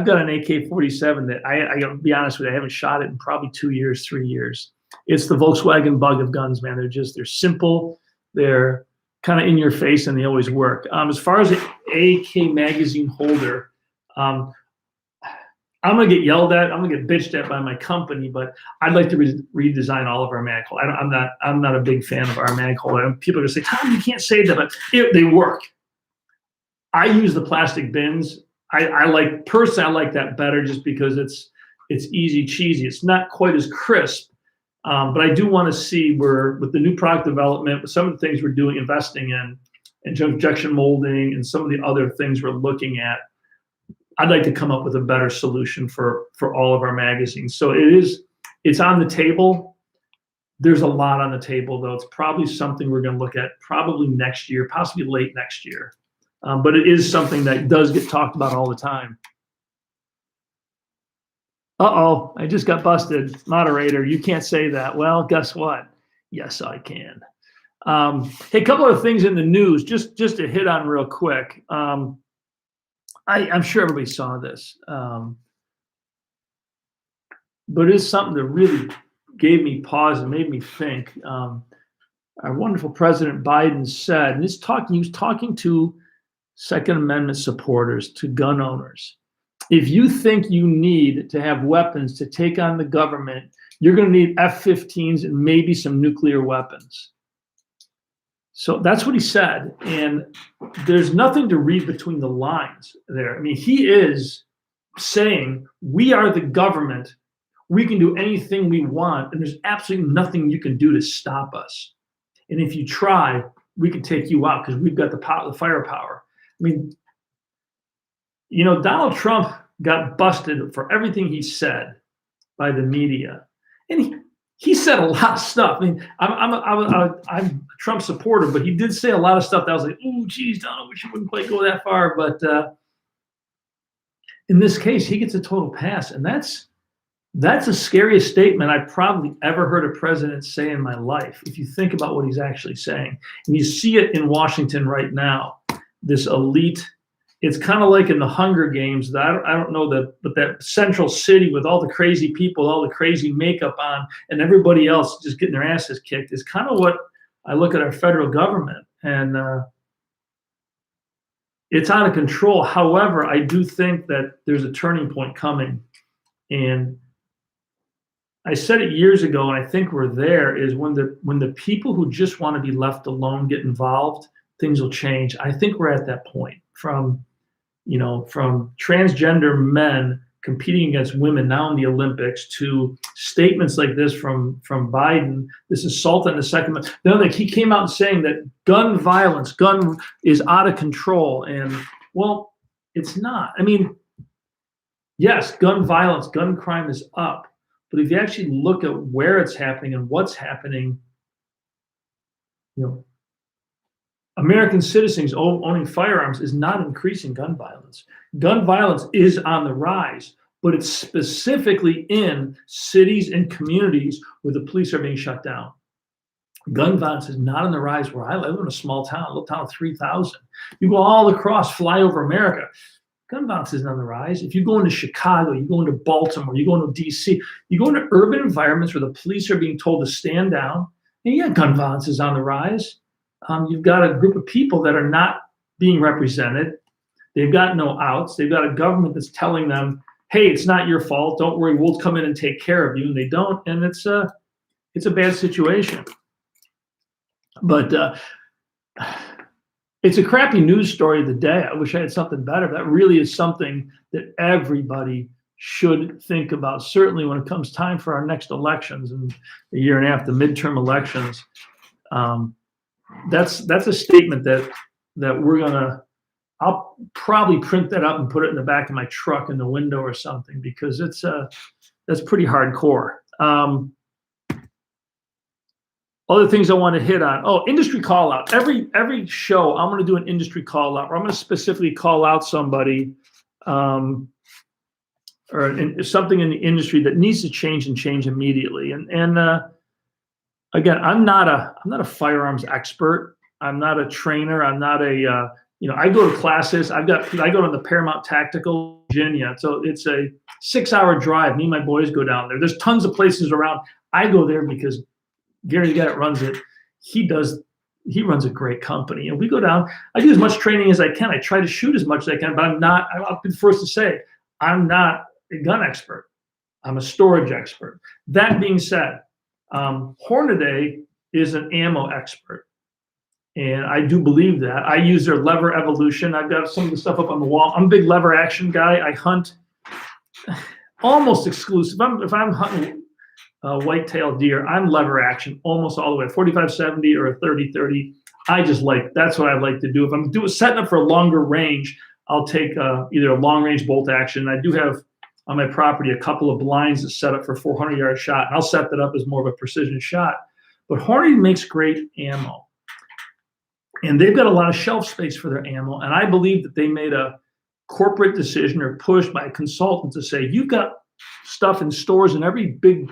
got an AK-47 that I gotta be honest with you, I haven't shot it in probably 2 years, 3 years. It's the Volkswagen bug of guns, man. They're simple, they're kind of in your face, and they always work. As far as an AK magazine holder, I'm gonna get yelled at. I'm gonna get bitched at by my company, but I'd like to redesign all of our mag holders. I'm not a big fan of our mag holder. People are gonna say, Tom, you can't say that, but they work. I use the plastic bins. I like that better, just because it's easy cheesy. It's not quite as crisp, but I do want to see where, with the new product development, with some of the things we're doing, investing in injection molding, and some of the other things we're looking at, I'd like to come up with a better solution for all of our magazines. So it's on the table. There's a lot on the table, though. It's probably something we're going to look at probably next year, possibly late next year. But it is something that does get talked about all the time. Uh-oh, I just got busted. Moderator, you can't say that. Well, guess what? Yes, I can. Hey, a couple of things in the news, just to hit on real quick. I'm sure everybody saw this, but it is something that really gave me pause and made me think. Our wonderful President Biden said, and he was talking to Second Amendment supporters, to gun owners. If you think you need to have weapons to take on the government, you're going to need F-15s and maybe some nuclear weapons. So that's what he said. And there's nothing to read between the lines there. I mean, he is saying, we are the government. We can do anything we want, and there's absolutely nothing you can do to stop us. And if you try, we can take you out because we've got the firepower. I mean, you know, Donald Trump got busted for everything he said by the media. And he said a lot of stuff. I mean, I'm a Trump supporter, but he did say a lot of stuff that I was like, oh, geez, Donald, wish you wouldn't quite go that far. But in this case, he gets a total pass. And that's the scariest statement I've probably ever heard a president say in my life, if you think about what he's actually saying. And you see it in Washington right now, this elite. It's kind of like in the Hunger Games. I don't know but that central city with all the crazy people, all the crazy makeup on, and everybody else just getting their asses kicked is kind of what I look at our federal government. And it's out of control. However, I do think that there's a turning point coming. And I said it years ago, and I think we're there, is when the people who just want to be left alone get involved, things will change. I think we're at that point from transgender men competing against women now in the Olympics to statements like this from Biden, this assault on the Second Amendment. Like he came out saying that gun violence, is out of control. And well, it's not. I mean, yes, gun violence, gun crime is up. But if you actually look at where it's happening and what's happening, American citizens owning firearms is not increasing gun violence. Gun violence is on the rise, but it's specifically in cities and communities where the police are being shut down. Gun violence is not on the rise where I live. I live in a small town, a little town of 3,000. You go all across, fly over America. Gun violence isn't on the rise. If you go into Chicago, you go into Baltimore, you go into DC, you go into urban environments where the police are being told to stand down, and yeah, gun violence is on the rise. You've got a group of people that are not being represented. They've got no outs. They've got a government that's telling them, hey, it's not your fault. Don't worry, we'll come in and take care of you. And they don't. And it's a bad situation. But it's a crappy news story of the day. I wish I had something better. That really is something that everybody should think about, certainly when it comes time for our next elections in a year and a half, the midterm elections. That's a statement that I'll probably print that up and put it in the back of my truck in the window or something, because that's pretty hardcore. Other things I want to hit on. Oh, industry call out. Every show I'm going to do an industry call out, or I'm going to specifically call out somebody or something in the industry that needs to change and change immediately. And again, I'm not a firearms expert. I'm not a trainer. I'm not a I go to classes. I go to the Paramount Tactical, Virginia. So it's a 6-hour drive. Me and my boys go down there. There's tons of places around. I go there because Gary, the guy that runs it, he runs a great company. And we go down. I do as much training as I can. I try to shoot as much as I can, but I'll be the first to say, I'm not a gun expert. I'm a storage expert. That being said, Hornady is an ammo expert. And I do believe that. I use their lever evolution. I've got some of the stuff up on the wall. I'm a big lever action guy. I hunt almost exclusive. If I'm hunting white-tailed deer, I'm lever action almost all the way, 45-70 or a 30-30. That's what I like to do. If I'm setting up for a longer range, I'll take either a long-range bolt action. I do have on my property a couple of blinds that set up for 400-yard shot, and I'll set that up as more of a precision shot. But Hornady makes great ammo, and they've got a lot of shelf space for their ammo, and I believe that they made a corporate decision or push by a consultant to say, you've got stuff in stores in every big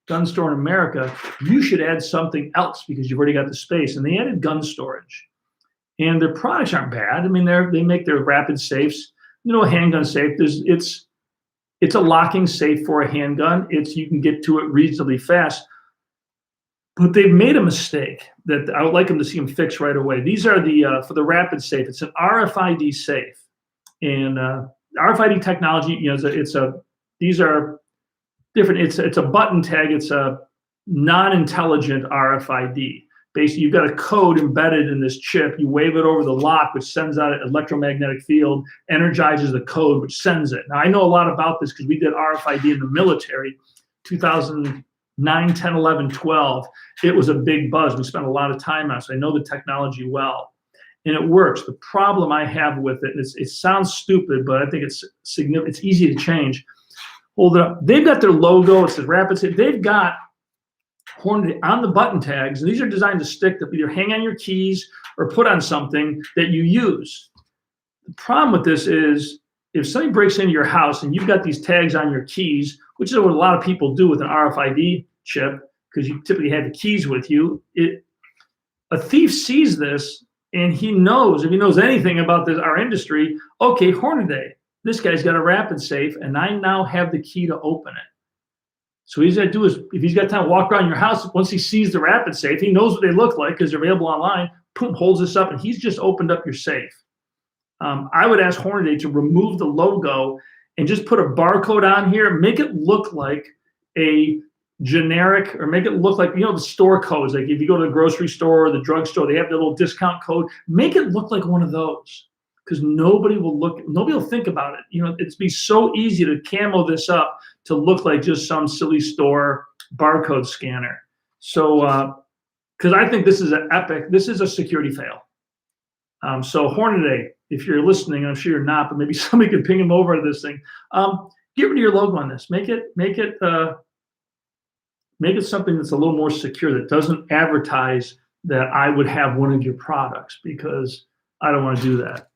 gun store in America, you should add something else because you've already got the space. And they added gun storage. And their products aren't bad. I mean, they make their rapid safes. You know, a handgun safe, it's a locking safe for a handgun. You can get to it reasonably fast. But they've made a mistake that I would like them to see them fix right away. These are for the rapid safe. It's an RFID safe. And RFID technology, you know, these are different. It's a button tag. It's a non-intelligent RFID. Basically, you've got a code embedded in this chip. You wave it over the lock, which sends out an electromagnetic field, energizes the code, which sends it. Now, I know a lot about this because we did RFID in the military, 2009, 10, 11, 12. It was a big buzz. We spent a lot of time on it, so I know the technology well. And it works. The problem I have with it, it sounds stupid, but I think it's significant. It's easy to change. Hold it up. They've got their logo. It says Rapid Safe. They've got Hornady on the button tags, and these are designed to stick to either hang on your keys or put on something that you use. The problem with this is if somebody breaks into your house and you've got these tags on your keys, which is what a lot of people do with an RFID chip because you typically have the keys with you, a thief sees this and he knows, if he knows anything about our industry, okay, Hornady, this guy's got a rapid safe and I now have the key to open it. So what he's going to do is, if he's got time to walk around your house, once he sees the rapid safe, he knows what they look like because they're available online, boom, holds this up, and he's just opened up your safe. I would ask Hornady to remove the logo and just put a barcode on here, make it look like a generic, or make it look like, you know, the store codes. Like if you go to the grocery store or the drugstore, they have the little discount code. Make it look like one of those because nobody will think about it. You know, it'd be so easy to camo this up to look like just some silly store barcode scanner. So, because I think this is this is a security fail. So Hornady, if you're listening, I'm sure you're not, but maybe somebody could ping him over to this thing. Get rid of your logo on this. Make it something that's a little more secure, that doesn't advertise that I would have one of your products, because I don't want to do that.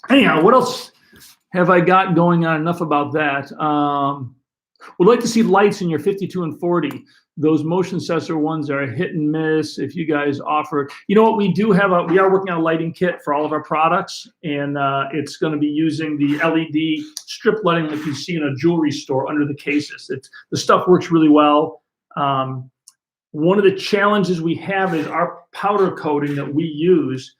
Anyhow, what else have I got going on? Enough about that. Would like to see lights in your 52 and 40. Those motion sensor ones are hit and miss. If you guys offer, you know what, we are working on a lighting kit for all of our products, and it's going to be using the LED strip lighting like you see in a jewelry store under the cases. The stuff works really well. One of the challenges we have is our powder coating that we use.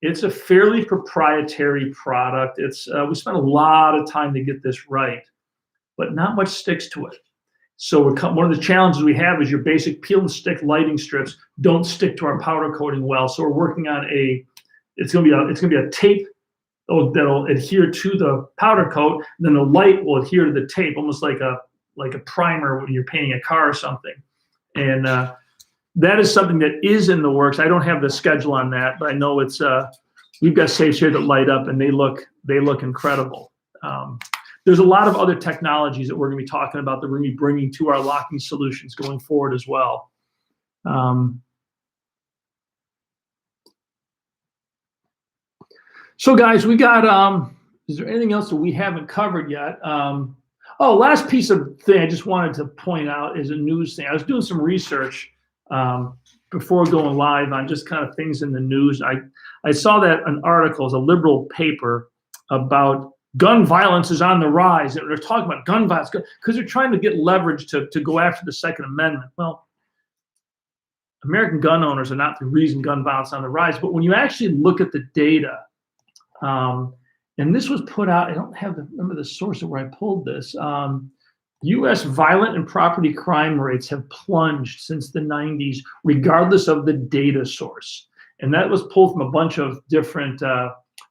It's a fairly proprietary product. We spent a lot of time to get this right, but not much sticks to it. So one of the challenges we have is your basic peel and stick lighting strips don't stick to our powder coating well. So we're working on it's going to be a tape that'll adhere to the powder coat, and then the light will adhere to the tape, almost like a primer when you're painting a car or something. And that is something that is in the works. I don't have the schedule on that, but I know we've got safes here that light up and they look incredible. There's a lot of other technologies that we're going to be talking about that we're going to be bringing to our locking solutions going forward as well. So guys, we got, is there anything else that we haven't covered yet? Last piece of thing I just wanted to point out is a news thing. I was doing some research before going live on just kind of things in the news. I saw that an article, is a liberal paper, about gun violence is on the rise. They're talking about gun violence because they're trying to get leverage to go after the Second Amendment. Well, American gun owners are not the reason gun violence is on the rise, but when you actually look at the data, and this was put out, I don't remember the source of where I pulled this. U.S. violent and property crime rates have plunged since the 90s, regardless of the data source. And that was pulled from a bunch of different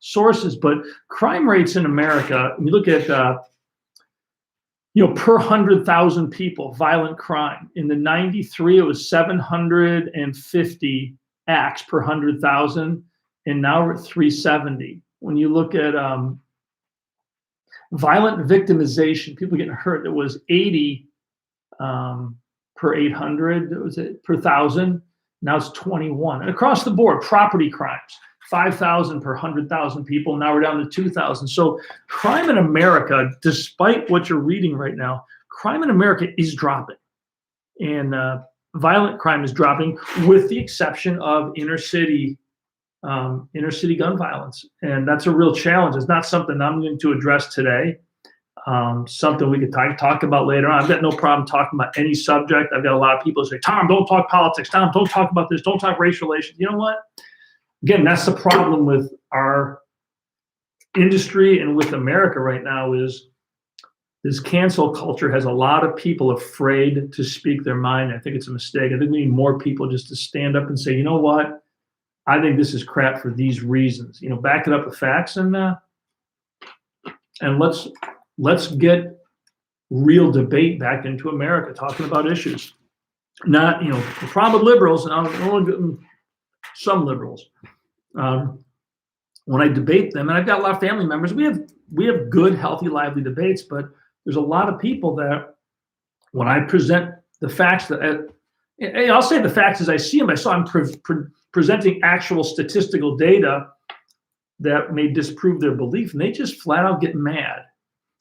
sources. But crime rates in America, when you look at, per 100,000 people, violent crime. In the 93, it was 750 acts per 100,000. and now we're at 370. When you look at violent victimization, people getting hurt, it was 80 per 800, was it per 1,000? Now it's 21. And across the board, property crimes, 5,000 per 100,000 people. Now we're down to 2,000. So crime in America, despite what you're reading right now, crime in America is dropping. And violent crime is dropping, with the exception of inner city gun violence. And that's a real challenge. It's not something I'm going to address today. Something we could talk about later on. I've got no problem talking about any subject. I've got a lot of people who say, Tom, don't talk politics. Tom, don't talk about this. Don't talk race relations. You know what? Again, that's the problem with our industry and with America right now, is this cancel culture has a lot of people afraid to speak their mind. I think it's a mistake. I think we need more people just to stand up and say, you know what? I think this is crap for these reasons. You know, back it up with facts, and let's get real debate back into America, talking about issues. Not, you know, the problem with liberals, and I'm some liberals. When I debate them, and I've got a lot of family members, we have good, healthy, lively debates, but there's a lot of people that when I present the facts, I'll say the facts as I see them. I'm presenting actual statistical data that may disprove their belief, and they just flat out get mad.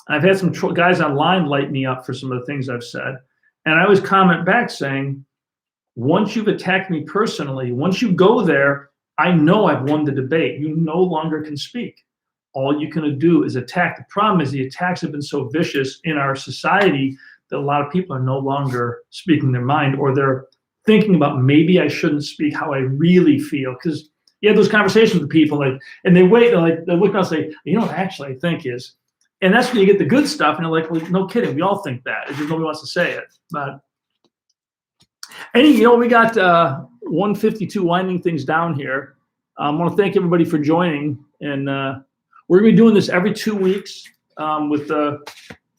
I've had some guys online light me up for some of the things I've said, and I always comment back saying, once you've attacked me personally, once you go there, I know I've won the debate. You no longer can speak. All you can do is attack. The problem is the attacks have been so vicious in our society that a lot of people are no longer speaking their mind, or they're thinking about, maybe I shouldn't speak how I really feel. Because you have those conversations with people, like, and they wait, they look around and say, you know what actually I think is, and that's when you get the good stuff, and they're like, well, no kidding, we all think that. It's just nobody wants to say it. But we got 152 winding things down here. I want to thank everybody for joining, and we're going to be doing this every 2 weeks with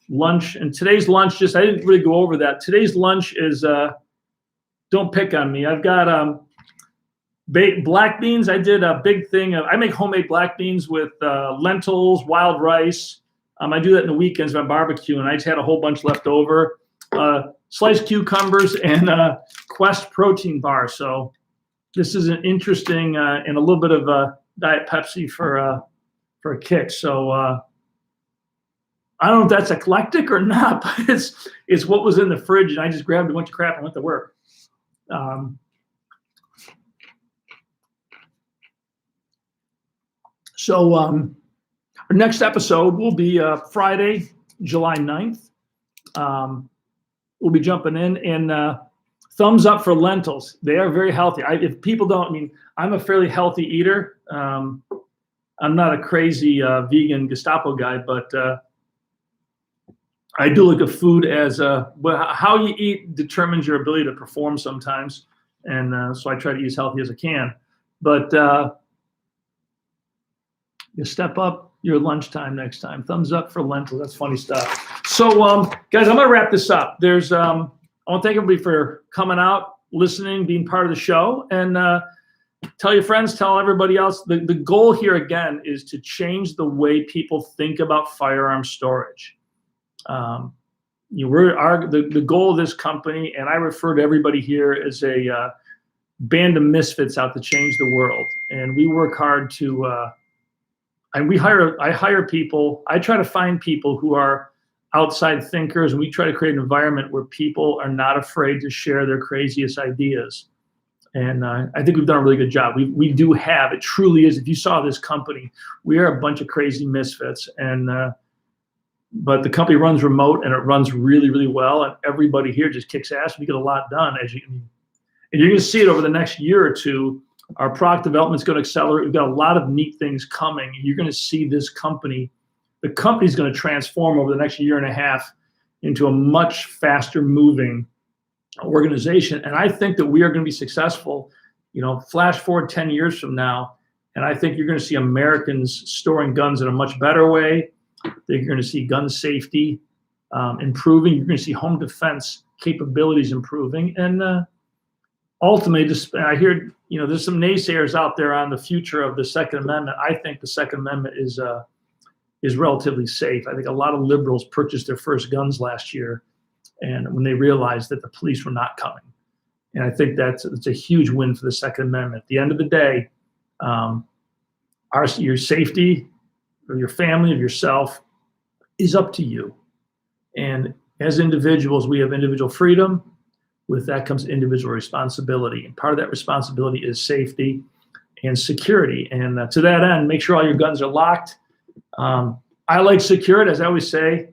lunch. And today's lunch, I didn't really go over that. Today's lunch is, don't pick on me. I've got black beans. I did a big thing. I make homemade black beans with lentils, wild rice. I do that in the weekends when I barbecue, and I just had a whole bunch left over. Sliced cucumbers and Quest protein bar. So this is an interesting and a little bit of Diet Pepsi for a kick. So I don't know if that's eclectic or not, but it's what was in the fridge, and I just grabbed a bunch of crap and went to work. Our next episode will be Friday, July 9th. We'll be jumping in, and thumbs up for lentils. They are very healthy. If people don't, I'm a fairly healthy eater. I'm not a crazy vegan Gestapo guy, but I do look at food as how you eat determines your ability to perform sometimes. And so I try to eat as healthy as I can. But you step up your lunchtime next time. Thumbs up for lentils. That's funny stuff. So, guys, I'm going to wrap this up. I want to thank everybody for coming out, listening, being part of the show, and tell your friends, tell everybody else. The goal here, again, is to change the way people think about firearm storage. The goal of this company, and I refer to everybody here as a band of misfits out to change the world. And we work hard to, I hire people. I try to find people who are outside thinkers, and we try to create an environment where people are not afraid to share their craziest ideas. And I think we've done a really good job. We do have, it truly is, if you saw this company, we are a bunch of crazy misfits. And but the company runs remote, and it runs really, really well. And everybody here just kicks ass. We get a lot done, and you're going to see it over the next year or two. Our product development is going to accelerate. We've got a lot of neat things coming. You're going to see this company. The company's going to transform over the next year and a half into a much faster moving organization. And I think that we are going to be successful, flash forward 10 years from now. And I think you're going to see Americans storing guns in a much better way. I think you're going to see gun safety improving. You're going to see home defense capabilities improving. And ultimately, I hear, there's some naysayers out there on the future of the Second Amendment. I think the Second Amendment is relatively safe. I think a lot of liberals purchased their first guns last year, and when they realized that the police were not coming. And I think it's a huge win for the Second Amendment. At the end of the day, your safety, or your family, or yourself, is up to you. And as individuals, we have individual freedom. With that comes individual responsibility. And part of that responsibility is safety and security. And to that end, make sure all your guns are locked. I like SecureIt, as I always say,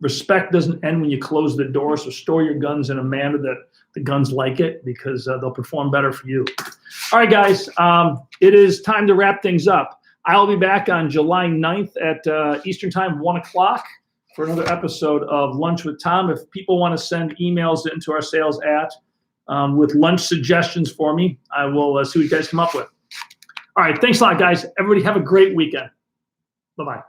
respect doesn't end when you close the door. So store your guns in a manner that the guns like it, because they'll perform better for you. All right, guys, it is time to wrap things up. I'll be back on July 9th at Eastern Time, 1 o'clock, for another episode of Lunch with Tom. If people want to send emails into our sales with lunch suggestions for me, I will see what you guys come up with. All right, thanks a lot, guys. Everybody have a great weekend. Bye-bye.